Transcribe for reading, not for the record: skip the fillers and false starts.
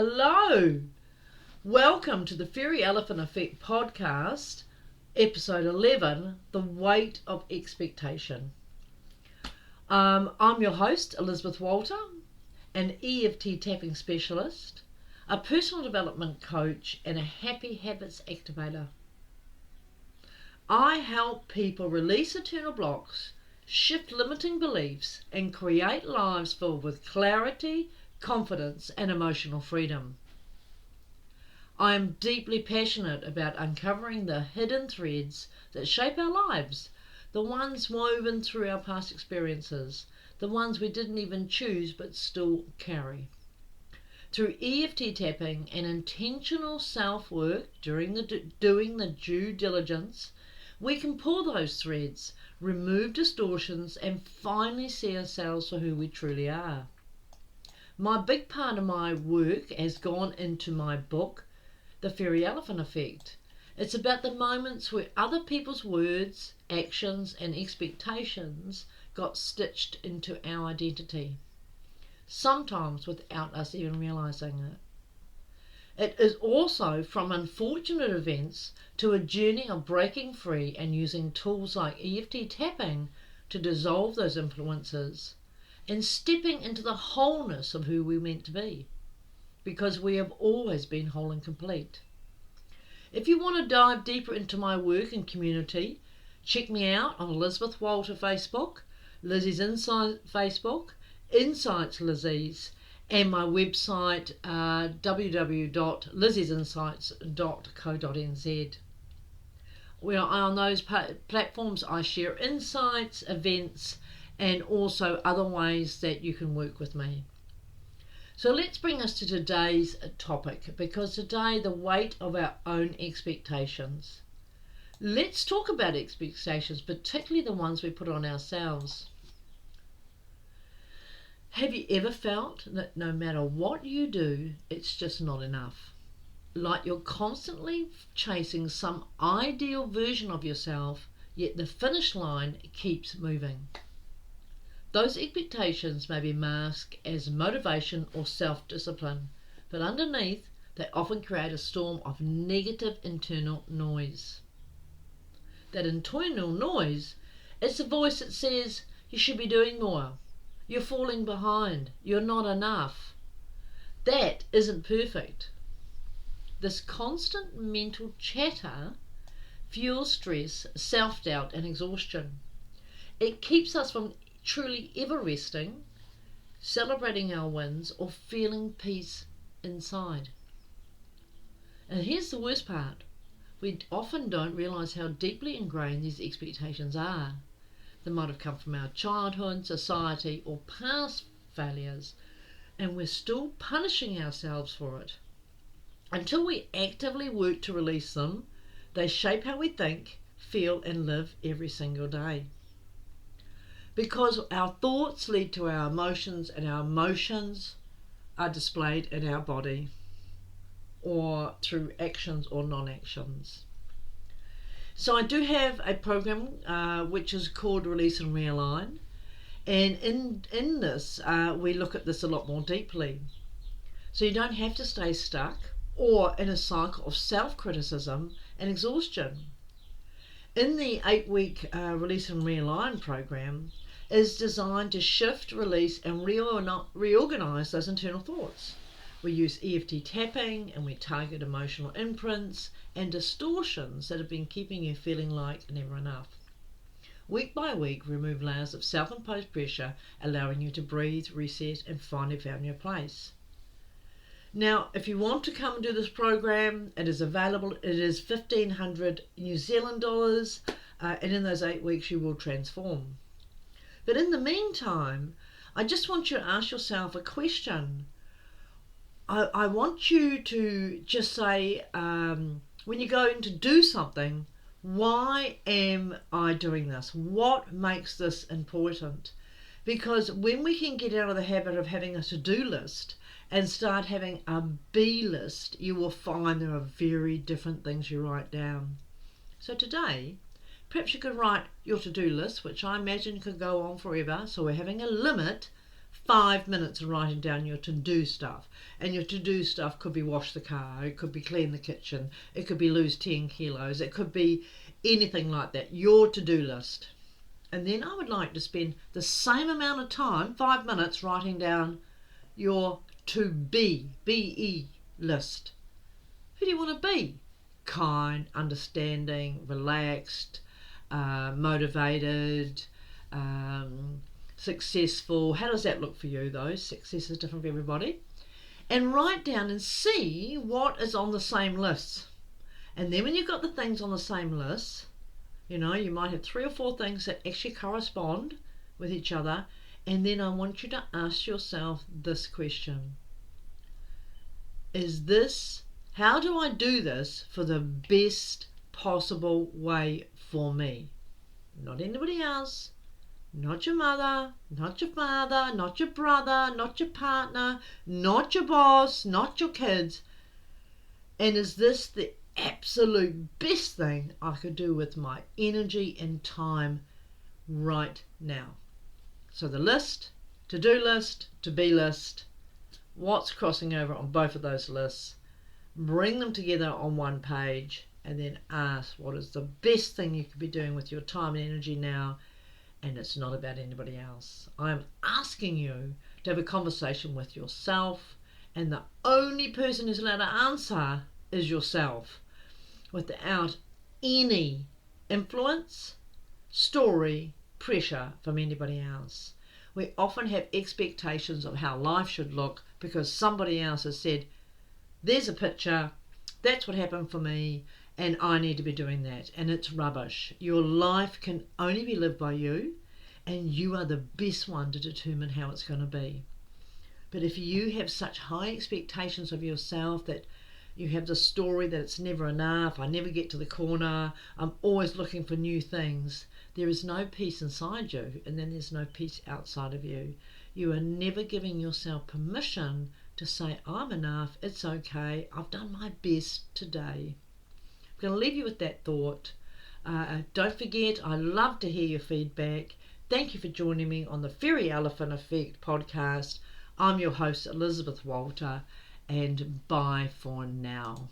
Hello, welcome to the Fairy Elephant Effect podcast, episode 11, The Weight of Expectation. I'm your host, Elysabeth Wolter, an EFT tapping specialist, a personal development coach, and a happy habits activator. I help people release internal blocks, shift limiting beliefs, and create lives filled with clarity, confidence, and emotional freedom. I am deeply passionate about uncovering the hidden threads that shape our lives, the ones woven through our past experiences, the ones we didn't even choose but still carry. Through EFT tapping and intentional self-work doing the due diligence, we can pull those threads, remove distortions, and finally see ourselves for who we truly are. My big part of my work has gone into my book, The Fairy Elephant Effect. It's about the moments where other people's words, actions, and expectations got stitched into our identity, sometimes without us even realizing it. It is also from unfortunate events to a journey of breaking free and using tools like EFT tapping to dissolve those influences and stepping into the wholeness of who we're meant to be, because we have always been whole and complete. If you want to dive deeper into my work and community, check me out on Elysabeth Wolter Facebook, Lizzie's Insight Facebook, Insights Lizzie's, and my website www.lizziesinsights.co.nz. Where on those platforms I share insights, events, and also other ways that you can work with me. So let's bring us to today's topic, because today, the weight of our own expectations. Let's talk about expectations, particularly the ones we put on ourselves. Have you ever felt that no matter what you do, it's just not enough? Like you're constantly chasing some ideal version of yourself, yet the finish line keeps moving. Those expectations may be masked as motivation or self-discipline, but underneath, they often create a storm of negative internal noise. That internal noise is the voice that says you should be doing more, you're falling behind, you're not enough, that isn't perfect. This constant mental chatter fuels stress, self-doubt, and exhaustion. It keeps us from truly ever resting, celebrating our wins, or feeling peace inside. And here's the worst part. We often don't realise how deeply ingrained these expectations are. They might have come from our childhood, society, or past failures, and we're still punishing ourselves for it. Until we actively work to release them, they shape how we think, feel, and live every single day. Because our thoughts lead to our emotions, and our emotions are displayed in our body or through actions or non-actions. So I do have a program which is called Release and Realign, and in this we look at this a lot more deeply. So you don't have to stay stuck or in a cycle of self-criticism and exhaustion. In the 8-week Release and Realign program is designed to shift, release, and reorganize those internal thoughts. We use EFT tapping, and we target emotional imprints and distortions that have been keeping you feeling like never enough. Week by week, remove layers of self-imposed pressure, allowing you to breathe, reset, and finally found your place. Now, if you want to come and do this program, it is available. It is 1,500 New Zealand dollars, and in those 8 weeks you will transform. But in the meantime, I just want you to ask yourself a question. I want you to just say, when you're going to do something, why am I doing this? What makes this important? Because when we can get out of the habit of having a to-do list and start having a be list, you will find there are very different things you write down. So today, perhaps you could write your to-do list, which I imagine could go on forever. So we're having a limit 5 minutes of writing down your to-do stuff. And your to-do stuff could be wash the car, it could be clean the kitchen, it could be lose 10 kilos, it could be anything like that, your to-do list. And then I would like to spend the same amount of time, 5 minutes, writing down your to-be, B-E, list. Who do you want to be? Kind, understanding, relaxed, motivated, successful. How does that look for you though? Success is different for everybody. And write down and see what is on the same list. And then when you've got the things on the same list, you might have 3 or 4 things that actually correspond with each other. And then I want you to ask yourself this question. How do I do this for the best possible way for me? Not anybody else, not your mother, not your father, not your brother, not your partner, not your boss, not your kids. And is this the absolute best thing I could do with my energy and time right now? So the list, to-do list, to-be list, what's crossing over on both of those lists, bring them together on one page, and then ask what is the best thing you could be doing with your time and energy now. And it's not about anybody else. I'm asking you to have a conversation with yourself, and the only person who's allowed to answer is yourself, without any influence, story, pressure from anybody else. We often have expectations of how life should look because somebody else has said, there's a picture, that's what happened for me, and I need to be doing that. And it's rubbish. Your life can only be lived by you, and you are the best one to determine how it's going to be. But if you have such high expectations of yourself that you have the story that it's never enough, I never get to the corner, I'm always looking for new things, there is no peace inside you, and then there's no peace outside of you. You are never giving yourself permission to say, I'm enough, it's okay, I've done my best today. I'm going to leave you with that thought. Don't forget, I love to hear your feedback. Thank you for joining me on the Fairy Elephant Effect podcast. I'm your host, Elysabeth Wolter, and bye for now.